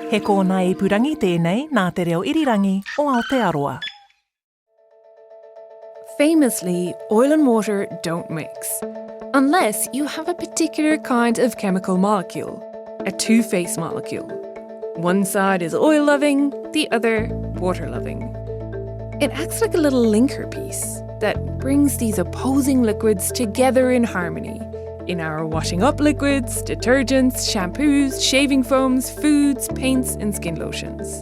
He kōna I purangi tēnei nā te reo irirangi o Aotearoa. Famously, oil and water don't mix, unless you have a particular kind of chemical molecule, a two-phase molecule. One side is oil-loving, the other water-loving. It acts like a little linker piece that brings these opposing liquids together in harmony in our washing up liquids, detergents, shampoos, shaving foams, foods, paints, and skin lotions.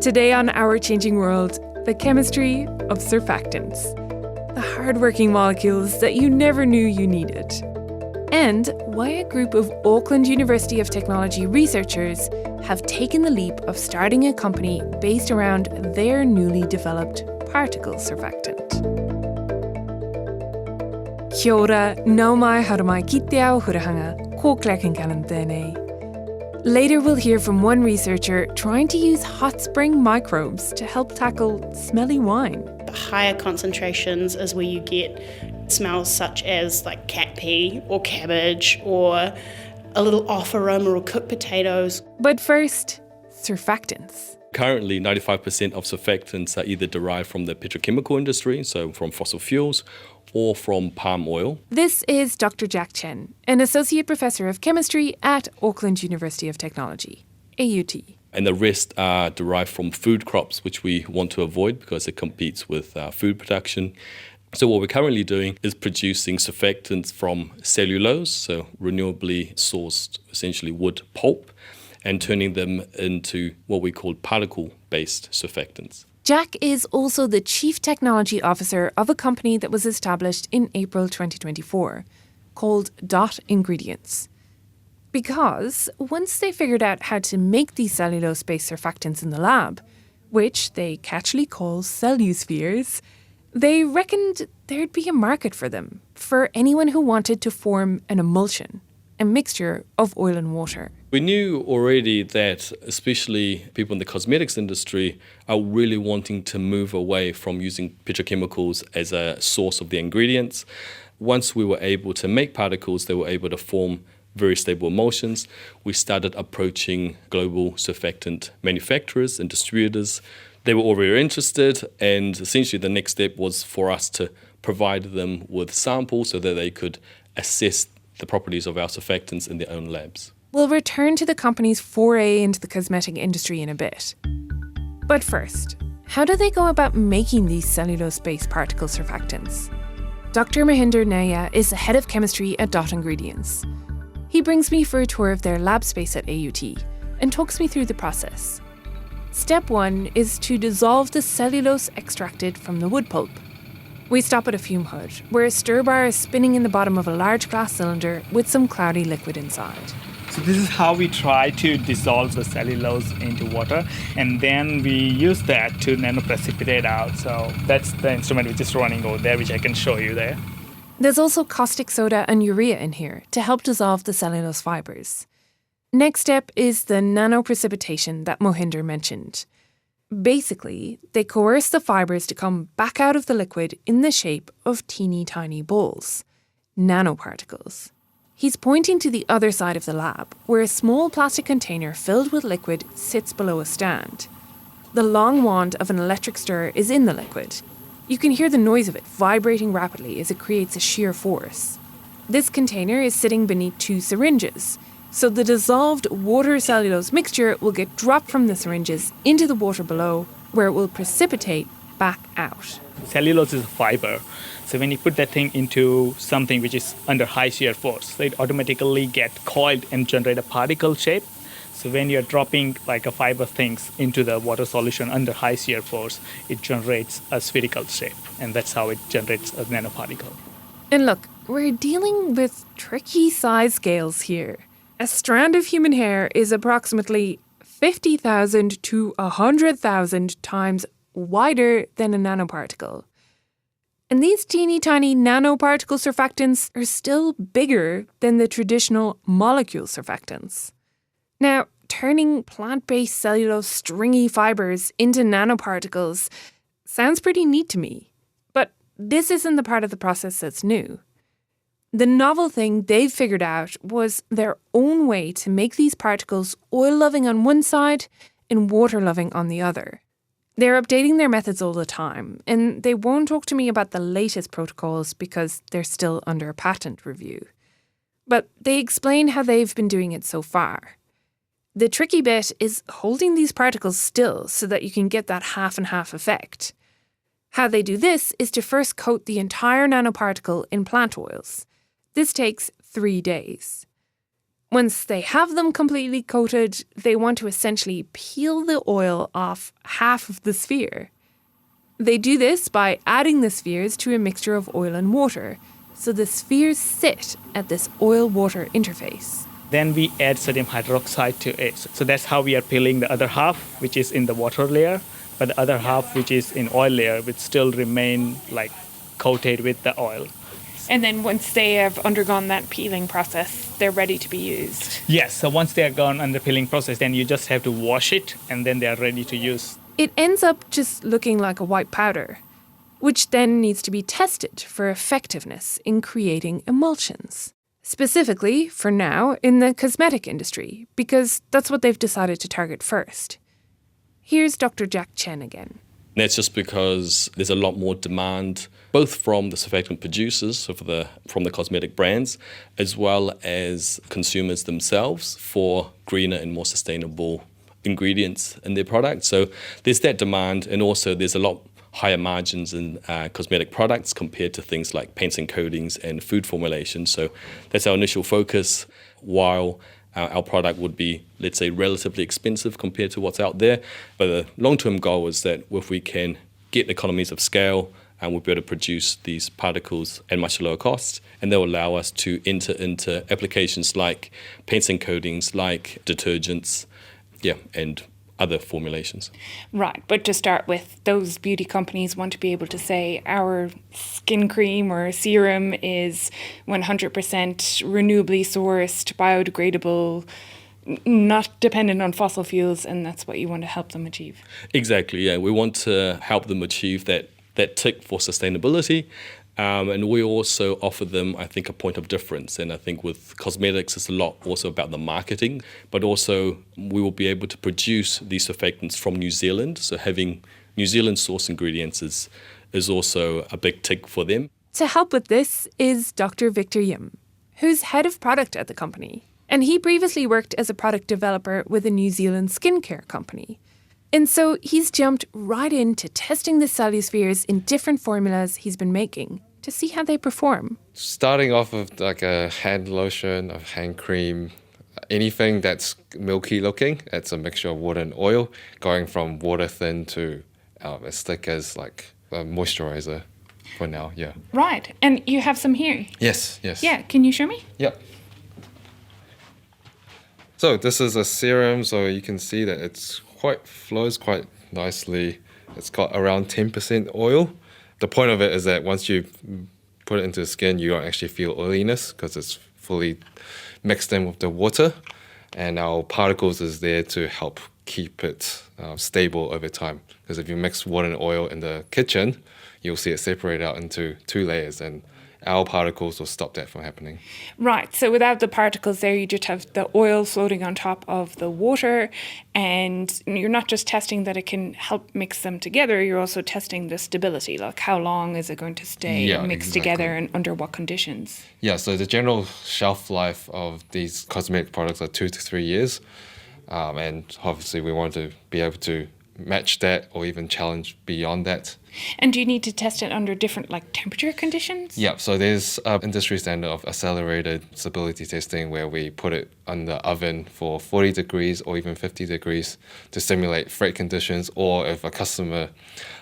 Today on Our Changing World, the chemistry of surfactants, the hard-working molecules that you never knew you needed, and why a group of Auckland University of Technology researchers have taken the leap of starting a company based around their newly developed particle surfactant. Kia ora, nau mai haramai ki te ao hurahanga, ko Claire Kincannon tēnei. Later we'll hear from one researcher trying to use hot spring microbes to help tackle smelly wine. The higher concentrations is where you get smells such as like cat pee or cabbage or a little off aroma or cooked potatoes. But first, surfactants. Currently, 95% of surfactants are either derived from the petrochemical industry, so from fossil fuels, or from palm oil. This is Dr. Jack Chen, an Associate Professor of Chemistry at Auckland University of Technology, AUT. And the rest are derived from food crops, which we want to avoid because it competes with food production. So what we're currently doing is producing surfactants from cellulose, so renewably sourced, essentially wood pulp, and turning them into what we call particle-based surfactants. Jack is also the Chief Technology Officer of a company that was established in April 2024, called Dot Ingredients. Because once they figured out how to make these cellulose-based surfactants in the lab, which they catchily call celluspheres, they reckoned there'd be a market for them, for anyone who wanted to form an emulsion, a mixture of oil and water. We knew already that especially people in the cosmetics industry are really wanting to move away from using petrochemicals as a source of the ingredients. Once we were able to make particles, they were able to form very stable emulsions. We started approaching global surfactant manufacturers and distributors. They were all very interested, and essentially the next step was for us to provide them with samples so that they could assess the properties of our surfactants in their own labs. We'll return to the company's foray into the cosmetic industry in a bit. But first, how do they go about making these cellulose-based particle surfactants? Dr. Mohinder Naya is the head of chemistry at Dot Ingredients. He brings me for a tour of their lab space at AUT and talks me through the process. Step 1 is to dissolve the cellulose extracted from the wood pulp. We stop at a fume hood, where a stir bar is spinning in the bottom of a large glass cylinder with some cloudy liquid inside. So this is how we try to dissolve the cellulose into water, and then we use that to nanoprecipitate out. So that's the instrument which is running over there, which I can show you there. There's also caustic soda and urea in here to help dissolve the cellulose fibres. Next step is the nanoprecipitation that Mohinder mentioned. Basically, they coerce the fibres to come back out of the liquid in the shape of teeny tiny balls, nanoparticles. He's pointing to the other side of the lab, where a small plastic container filled with liquid sits below a stand. The long wand of an electric stirrer is in the liquid. You can hear the noise of it vibrating rapidly as it creates a shear force. This container is sitting beneath 2 syringes, so the dissolved water-cellulose mixture will get dropped from the syringes into the water below, where it will precipitate back out. Cellulose is a fiber. So when you put that thing into something which is under high shear force, so it automatically get coiled and generate a particle shape. So when you're dropping like a fiber things into the water solution under high shear force, it generates a spherical shape, and that's how it generates a nanoparticle. And look, we're dealing with tricky size scales here. A strand of human hair is approximately 50,000 to 100,000 times wider than a nanoparticle. And these teeny tiny nanoparticle surfactants are still bigger than the traditional molecule surfactants. Now, turning plant-based cellulose stringy fibers into nanoparticles sounds pretty neat to me. But this isn't the part of the process that's new. The novel thing they've figured out was their own way to make these particles oil-loving on one side and water-loving on the other. They're updating their methods all the time, and they won't talk to me about the latest protocols because they're still under patent review. But they explain how they've been doing it so far. The tricky bit is holding these particles still so that you can get that half and half effect. How they do this is to first coat the entire nanoparticle in plant oils. This takes 3 days. Once they have them completely coated, they want to essentially peel the oil off half of the sphere. They do this by adding the spheres to a mixture of oil and water, so the spheres sit at this oil-water interface. Then we add sodium hydroxide to it. So that's how we are peeling the other half, which is in the water layer, but the other half, which is in oil layer, would still remain like coated with the oil. And then once they have undergone that peeling process, they're ready to be used. Yes, so once they are gone under peeling process, then you just have to wash it, and then they are ready to use. It ends up just looking like a white powder, which then needs to be tested for effectiveness in creating emulsions. Specifically, for now, in the cosmetic industry, because that's what they've decided to target first. Here's Dr. Jack Chen again. That's just because there's a lot more demand, both from the surfactant producers, so from the cosmetic brands, as well as consumers themselves for greener and more sustainable ingredients in their products. So there's that demand, and also there's a lot higher margins in cosmetic products compared to things like paints and coatings and food formulation. So that's our initial focus, while our product would be, let's say, relatively expensive compared to what's out there. But the long-term goal is that if we can get economies of scale, and we'll be able to produce these particles at much lower cost, and they'll allow us to enter into applications like paints and coatings, like detergents, and other formulations. Right, but to start with, those beauty companies want to be able to say our skin cream or serum is 100% renewably sourced, biodegradable, not dependent on fossil fuels, and that's what you want to help them achieve. Exactly, yeah. We want to help them achieve that tick for sustainability. And we also offer them, I think, a point of difference. And I think with cosmetics, it's a lot also about the marketing, but also we will be able to produce these surfactants from New Zealand. So having New Zealand source ingredients is also a big tick for them. To help with this is Dr. Victor Yim, who's head of product at the company. And he previously worked as a product developer with a New Zealand skincare company. And so he's jumped right into testing the Celluspheres in different formulas he's been making to see how they perform. Starting off with like a hand lotion, a hand cream, anything that's milky looking, it's a mixture of water and oil, going from water thin to as thick as like a moisturizer for now, yeah. Right, and you have some here. Yes. Yeah, can you show me? Yep. So this is a serum, so you can see that it's flows quite nicely. It's got around 10% oil. The point of it is that once you put it into the skin, you don't actually feel oiliness because it's fully mixed in with the water. And our particles is there to help keep it stable over time. Because if you mix water and oil in the kitchen, you'll see it separate out into 2 layers, and our particles will stop that from happening. Right, so without the particles there, you just have the oil floating on top of the water, and you're not just testing that it can help mix them together, you're also testing the stability, like how long is it going to stay mixed together and under what conditions? Yeah, so the general shelf life of these cosmetic products are 2 to 3 years, and obviously we want to be able to match that or even challenge beyond that. And do you need to test it under different temperature conditions? Yeah, so there's an industry standard of accelerated stability testing where we put it on the oven for 40 degrees or even 50 degrees to simulate freight conditions, or if a customer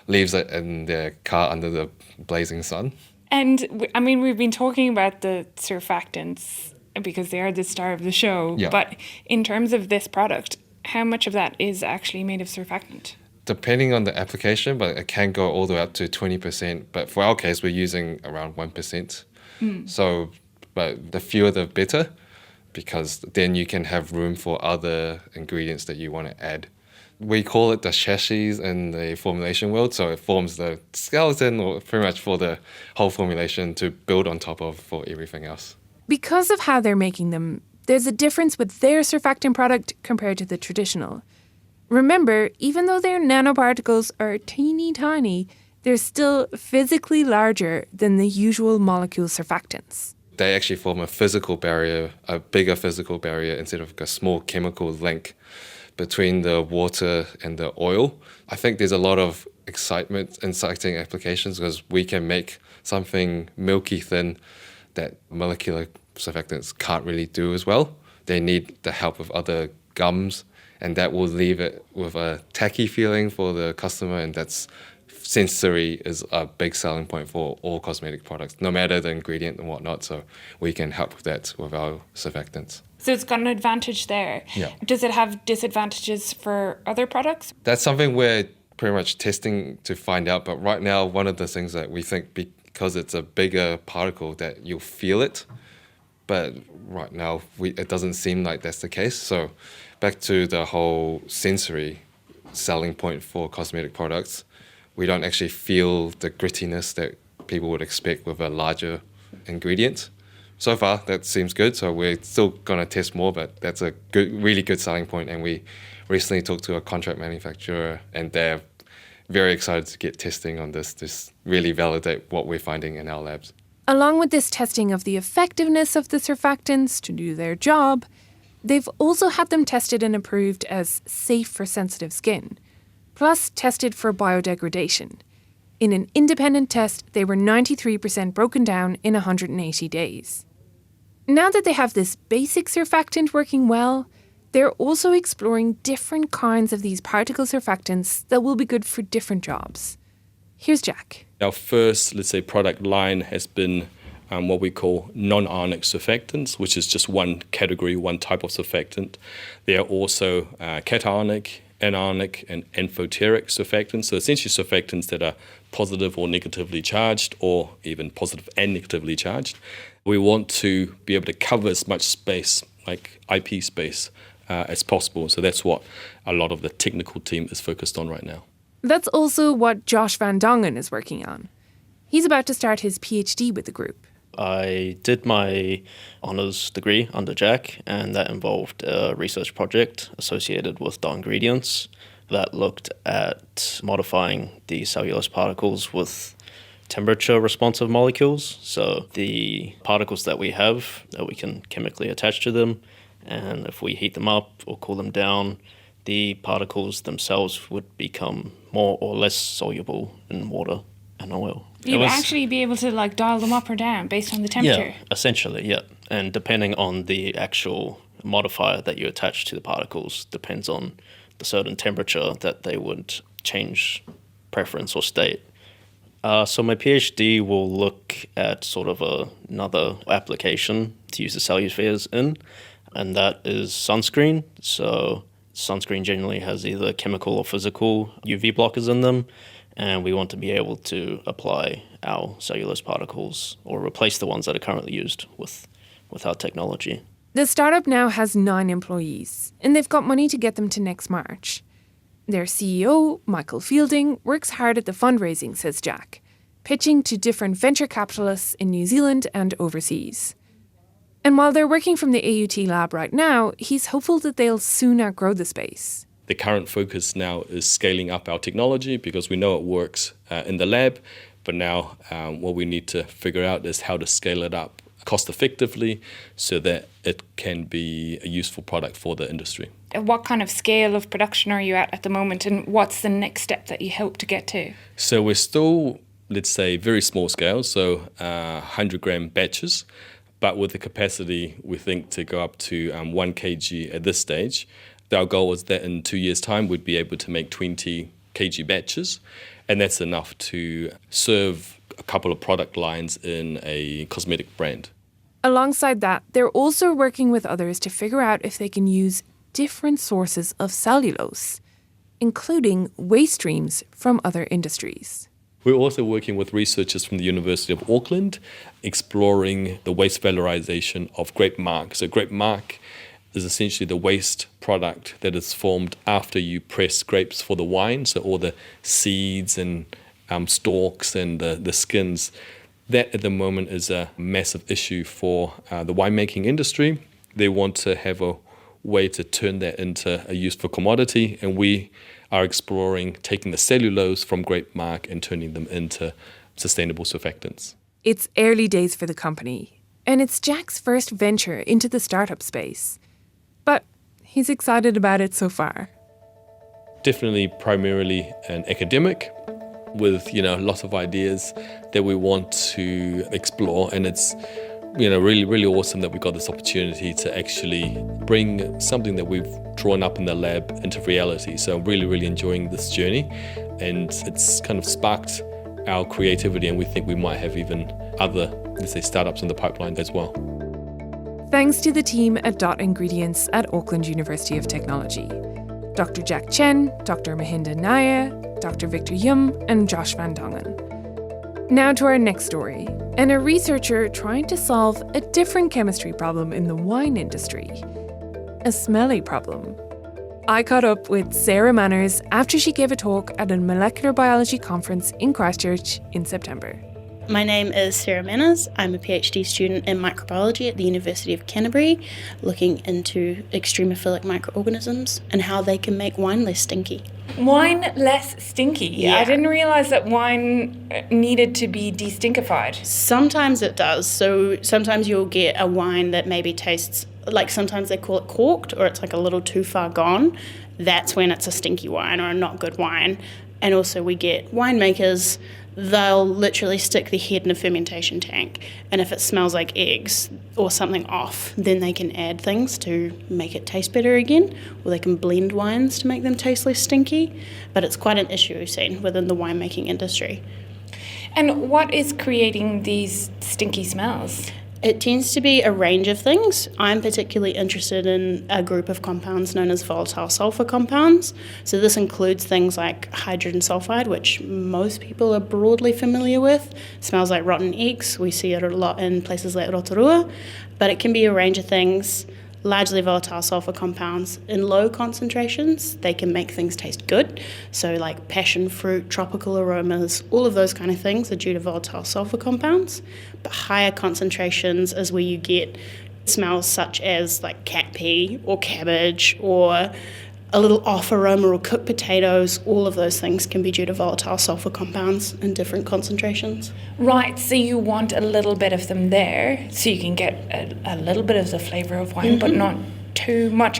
leaves it in their car under the blazing sun. And I mean, we've been talking about the surfactants because they are the star of the show, but in terms of this product, how much of that is actually made of surfactant? Depending on the application, but it can go all the way up to 20%. But for our case, we're using around 1%. So, but the fewer the better, because then you can have room for other ingredients that you want to add We call it the chassis in the formulation world, so it forms the skeleton or pretty much for the whole formulation to build on top of for everything else. Because of how they're making them, there's a difference with their surfactant product compared to the traditional. Remember, even though their nanoparticles are teeny tiny, they're still physically larger than the usual molecule surfactants. They actually form a physical barrier, a bigger physical barrier instead of a small chemical link between the water and the oil. I think there's a lot of exciting applications because we can make something milky thin that molecular surfactants can't really do as well. They need the help of other gums, and that will leave it with a tacky feeling for the customer, and that's sensory is a big selling point for all cosmetic products, no matter the ingredient and whatnot. So we can help with that with our surfactants. So it's got an advantage there. Yeah. Does it have disadvantages for other products? That's something we're pretty much testing to find out. But right now, one of the things that we think, because it's a bigger particle, that you'll feel it. But right now, it doesn't seem like that's the case. So back to the whole sensory selling point for cosmetic products, we don't actually feel the grittiness that people would expect with a larger ingredient. So far, that seems good, so we're still going to test more, but that's a really good selling point. And we recently talked to a contract manufacturer, and they're very excited to get testing on this to really validate what we're finding in our labs. Along with this testing of the effectiveness of the surfactants to do their job, they've also had them tested and approved as safe for sensitive skin, plus tested for biodegradation. In an independent test, they were 93% broken down in 180 days. Now that they have this basic surfactant working well, they're also exploring different kinds of these particle surfactants that will be good for different jobs. Here's Jack. Our first, let's say, product line has been what we call non-ionic surfactants, which is just one category, one type of surfactant. There are also cationic, anionic, and amphoteric surfactants. So essentially surfactants that are positive or negatively charged, or even positive and negatively charged. We want to be able to cover as much space, like IP space, as possible. So that's what a lot of the technical team is focused on right now. That's also what Josh Van Dongen is working on. He's about to start his PhD with the group. I did my honours degree under Jack, and that involved a research project associated with dye ingredients that looked at modifying the cellulose particles with temperature-responsive molecules. So the particles that we have, that we can chemically attach to them, and if we heat them up or cool them down, the particles themselves would become more or less soluble in water and oil. You'd actually be able to dial them up or down based on the temperature? Yeah, essentially, yeah. And depending on the actual modifier that you attach to the particles, depends on the certain temperature that they would change preference or state. So my PhD will look at sort of another application to use the celluspheres in, and that is sunscreen. So sunscreen generally has either chemical or physical UV blockers in them, and we want to be able to apply our cellulose particles or replace the ones that are currently used with our technology. The startup now has 9 employees, and they've got money to get them to next March. Their CEO, Michael Fielding, works hard at the fundraising, says Jack, pitching to different venture capitalists in New Zealand and overseas. And while they're working from the AUT lab right now, he's hopeful that they'll soon outgrow the space. The current focus now is scaling up our technology because we know it works in the lab, but now what we need to figure out is how to scale it up cost effectively so that it can be a useful product for the industry. What kind of scale of production are you at the moment, and what's the next step that you hope to get to? So we're still, let's say, very small scale, so 100-gram batches, but with the capacity, we think, to go up to 1 kg at this stage. Our goal is that in 2 years' time, we'd be able to make 20 kg batches, and that's enough to serve a couple of product lines in a cosmetic brand. Alongside that, they're also working with others to figure out if they can use different sources of cellulose, including waste streams from other industries. We're also working with researchers from the University of Auckland, exploring the waste valorization of grape marc. So grape marc is essentially the waste product that is formed after you press grapes for the wine. So all the seeds and stalks and the skins. That at the moment is a massive issue for the winemaking industry. They want to have a way to turn that into a useful commodity, and we are exploring taking the cellulose from grape marc and turning them into sustainable surfactants. It's early days for the company, and it's Jack's first venture into the startup space. But he's excited about it so far. Definitely primarily an academic with, lots of ideas that we want to explore, and it's really, really awesome that we got this opportunity to actually bring something that we've drawn up in the lab into reality. So I'm really, really enjoying this journey, and it's kind of sparked our creativity, and we think we might have even other, let's say, startups in the pipeline as well. Thanks to the team at Dot Ingredients at Auckland University of Technology. Dr. Jack Chen, Dr. Mahinda Naya, Dr. Victor Yum, and Josh Van Dongen. Now to our next story, and a researcher trying to solve a different chemistry problem in the wine industry. A smelly problem. I caught up with Sarah Manners after she gave a talk at a molecular biology conference in Christchurch in September. My name is Sarah Manners. I'm a PhD student in microbiology at the University of Canterbury, looking into extremophilic microorganisms and how they can make wine less stinky. Wine less stinky? Yeah. I didn't realise that wine needed to be destinkified. Sometimes it does. So sometimes you'll get a wine that maybe tastes like, sometimes they call it corked, or it's like a little too far gone. That's when it's a stinky wine or a not good wine. And also we get winemakers, they'll literally stick their head in a fermentation tank, and if it smells like eggs or something off, then they can add things to make it taste better again, or they can blend wines to make them taste less stinky. But it's quite an issue we've seen within the winemaking industry. And what is creating these stinky smells? It tends to be a range of things. I'm particularly interested in a group of compounds known as volatile sulfur compounds. So this includes things like hydrogen sulfide, which most people are broadly familiar with. It smells like rotten eggs. We see it a lot in places like Rotorua. But it can be a range of things, largely volatile sulfur compounds. In low concentrations, they can make things taste good. So like passion fruit, tropical aromas, all of those kind of things are due to volatile sulfur compounds. But higher concentrations is where you get smells such as like cat pee or cabbage or a little off aroma or cooked potatoes. All of those things can be due to volatile sulfur compounds in different concentrations. Right, so you want a little bit of them there, so you can get a little bit of the flavour of wine, but not too much.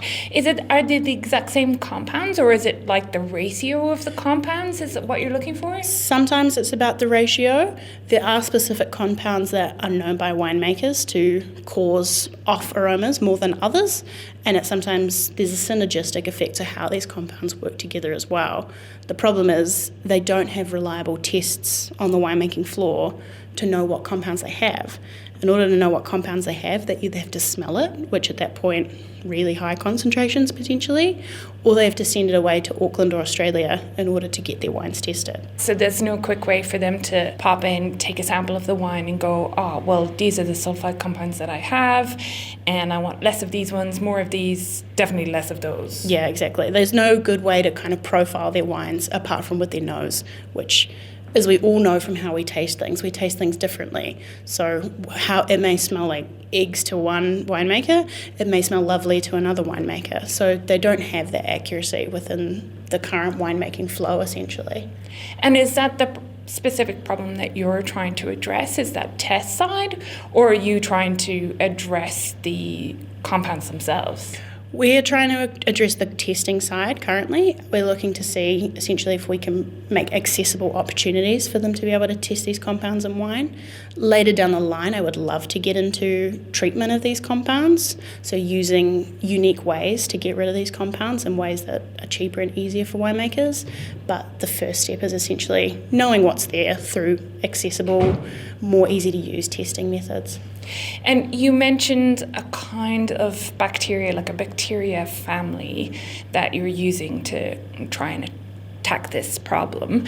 Are they the exact same compounds, or is it like the ratio of the compounds? Is it what you're looking for? Sometimes it's about the ratio. There are specific compounds that are known by winemakers to cause off aromas more than others, and sometimes there's a synergistic effect to how these compounds work together as well. The problem is they don't have reliable tests on the winemaking floor to know what compounds they have. In order to know what compounds they have, they either have to smell it, which at that point, really high concentrations potentially, or they have to send it away to Auckland or Australia in order to get their wines tested. So there's no quick way for them to pop in, take a sample of the wine and go, oh, well, these are the sulfide compounds that I have, and I want less of these ones, more of these, definitely less of those. Yeah, exactly. There's no good way to kind of profile their wines apart from with their nose, which, as we all know from how we taste things differently. So how it may smell like eggs to one winemaker, it may smell lovely to another winemaker. So they don't have that accuracy within the current winemaking flow, essentially. And is that the specific problem that you're trying to address? Is that test side, or are you trying to address the compounds themselves? We're trying to address the testing side currently. We're looking to see essentially if we can make accessible opportunities for them to be able to test these compounds in wine. Later down the line, I would love to get into treatment of these compounds, so using unique ways to get rid of these compounds in ways that are cheaper and easier for winemakers. But the first step is essentially knowing what's there through accessible, more easy to use testing methods. And you mentioned a kind of bacteria, like a bacteria family, that you're using to try and attack this problem.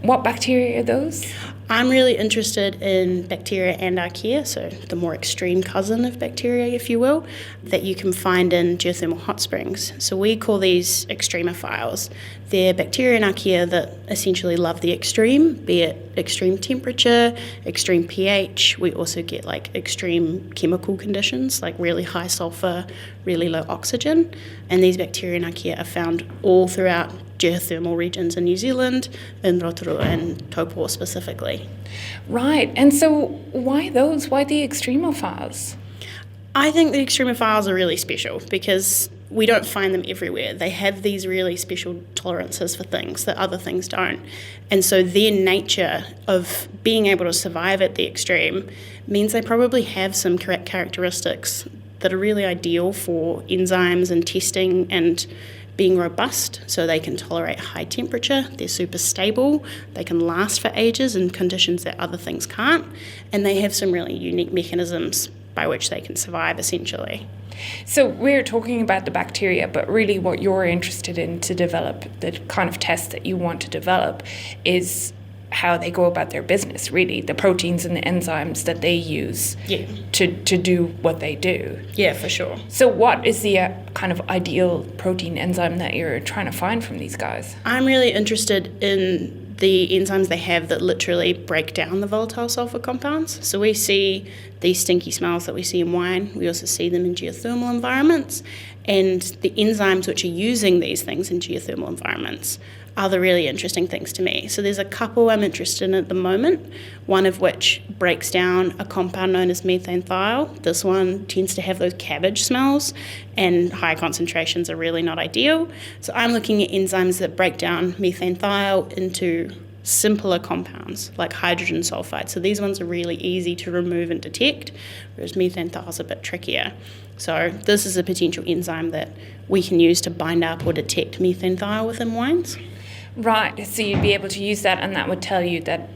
What bacteria are those? I'm really interested in bacteria and archaea, so the more extreme cousin of bacteria, if you will, that you can find in geothermal hot springs. So we call these extremophiles. They're bacteria and archaea that essentially love the extreme, be it extreme temperature, extreme pH. We also get like extreme chemical conditions, like really high sulfur, really low oxygen. And these bacteria and archaea are found all throughout geothermal regions in New Zealand, in Rotorua and Taupo specifically. Right, and so why those? Why the extremophiles? I think the extremophiles are really special because we don't find them everywhere. They have these really special tolerances for things that other things don't. And so their nature of being able to survive at the extreme means they probably have some correct characteristics that are really ideal for enzymes and testing and being robust, so they can tolerate high temperature, they're super stable, they can last for ages in conditions that other things can't, and they have some really unique mechanisms by which they can survive essentially. So we're talking about the bacteria, but really what you're interested in to develop, the kind of test that you want to develop, is how they go about their business, really, the proteins and the enzymes that they use to do what they do. Yeah, for sure. So what is the kind of ideal protein enzyme that you're trying to find from these guys? I'm really interested in the enzymes they have that literally break down the volatile sulfur compounds. So we see these stinky smells that we see in wine. We also see them in geothermal environments. And the enzymes which are using these things in geothermal environments are the really interesting things to me. So there's a couple I'm interested in at the moment, one of which breaks down a compound known as methane thiol. This one tends to have those cabbage smells, and high concentrations are really not ideal. So I'm looking at enzymes that break down methane thiol into simpler compounds like hydrogen sulfide. So these ones are really easy to remove and detect, whereas methane thiol is a bit trickier. So this is a potential enzyme that we can use to bind up or detect methane thiol within wines. Right, so you'd be able to use that and that would tell you that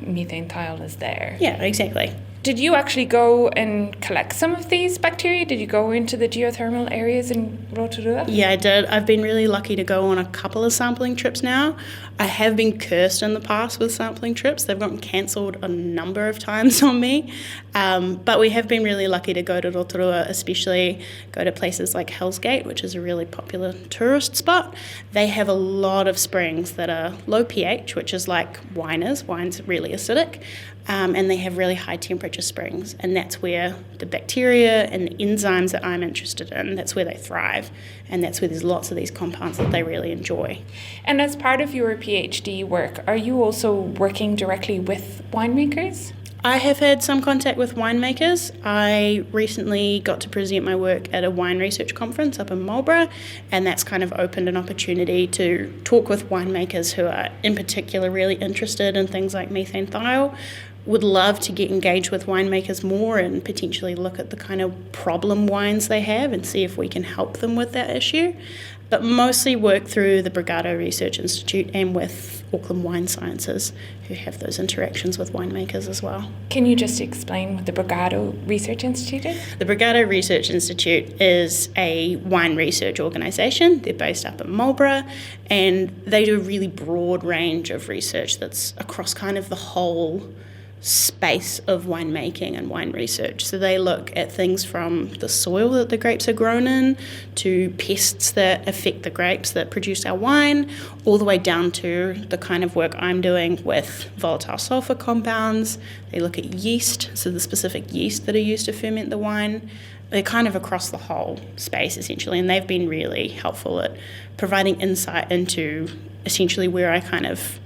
methane thiol is there. Yeah, exactly. Did you actually go and collect some of these bacteria? Did you go into the geothermal areas in Rotorua? Yeah, I did. I've been really lucky to go on a couple of sampling trips now. I have been cursed in the past with sampling trips. They've gotten cancelled a number of times on me. But we have been really lucky to go to Rotorua, especially go to places like Hell's Gate, which is a really popular tourist spot. They have a lot of springs that are low pH, which is like wine is. Wine's really acidic. And they have really high temperature springs, and that's where the bacteria and the enzymes that I'm interested in, that's where they thrive, and that's where there's lots of these compounds that they really enjoy. And as part of your PhD work, are you also working directly with winemakers? I have had some contact with winemakers. I recently got to present my work at a wine research conference up in Marlborough, and that's kind of opened an opportunity to talk with winemakers who are in particular really interested in things like methane thiol. Would love to get engaged with winemakers more and potentially look at the kind of problem wines they have and see if we can help them with that issue. But mostly work through the Brigado Research Institute and with Auckland Wine Sciences, who have those interactions with winemakers as well. Can you just explain what the Brigado Research Institute is? The Brigado Research Institute is a wine research organisation. They're based up in Marlborough, and they do a really broad range of research that's across kind of the whole space of winemaking and wine research. So they look at things from the soil that the grapes are grown in to pests that affect the grapes that produce our wine, all the way down to the kind of work I'm doing with volatile sulfur compounds. They look at yeast, so the specific yeast that are used to ferment the wine. They're kind of across the whole space essentially, and they've been really helpful at providing insight into essentially where I kind of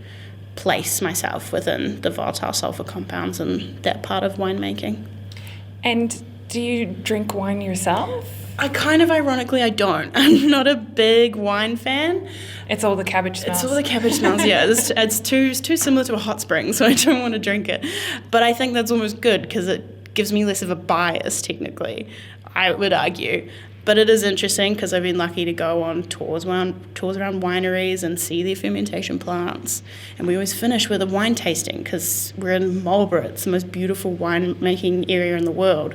place myself within the volatile sulfur compounds and that part of winemaking. And do you drink wine yourself? I kind of, ironically, I don't. I'm not a big wine fan. It's all the cabbage smells. It's all the cabbage smells, yeah. It's too similar to a hot spring, so I don't want to drink it. But I think that's almost good because it gives me less of a bias, technically, I would argue. But it is interesting because I've been lucky to go on tours around wineries and see their fermentation plants. And we always finish with a wine tasting because we're in Marlborough. It's the most beautiful wine-making area in the world.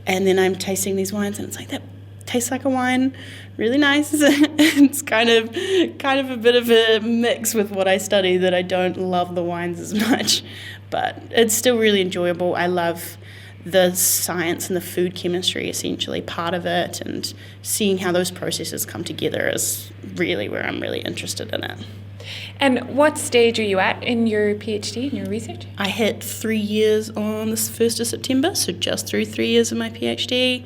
And then I'm tasting these wines and it's like, that tastes like a wine, really nice. It's kind of a bit of a mix with what I study, that I don't love the wines as much, but it's still really enjoyable. I love the science and the food chemistry, essentially part of it, and seeing how those processes come together is really where I'm really interested in it. And what stage are you at in your PhD, in your research? I hit 3 years on the 1st of September, so just through 3 years of my PhD.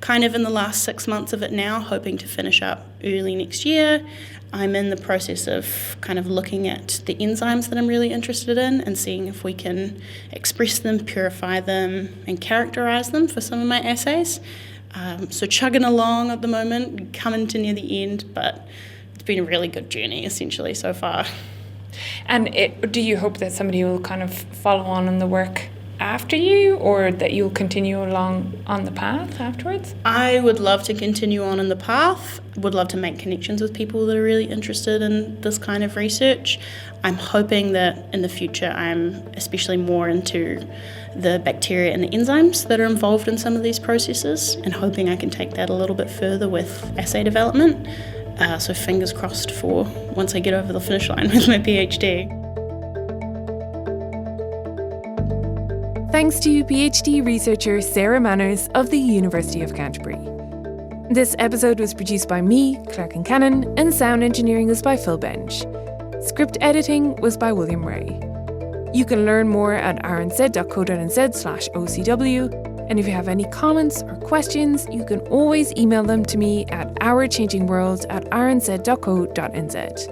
Kind of in the last 6 months of it now, hoping to finish up early next year. I'm in the process of kind of looking at the enzymes that I'm really interested in and seeing if we can express them, purify them, and characterize them for some of my assays. So chugging along at the moment, coming to near the end, but it's been a really good journey essentially so far. And do you hope that somebody will kind of follow on in the work after you, or that you'll continue along on the path afterwards? I would love to continue on in the path. Would love to make connections with people that are really interested in this kind of research. I'm hoping that in the future I'm especially more into the bacteria and the enzymes that are involved in some of these processes, and hoping I can take that a little bit further with assay development. So fingers crossed for once I get over the finish line with my PhD. Thanks to PhD researcher Sarah Manners of the University of Canterbury. This episode was produced by me, Claire Kincannon, and sound engineering was by Phil Bench. Script editing was by William Ray. You can learn more at rnz.co.nz/OCW, and if you have any comments or questions, you can always email them to me at ourchangingworld@rnz.co.nz.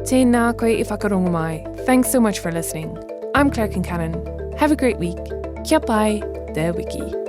Tēnā koe I whakarongo mai. Thanks so much for listening. I'm Claire Kincannon. Have a great week. Kia pai, te wiki.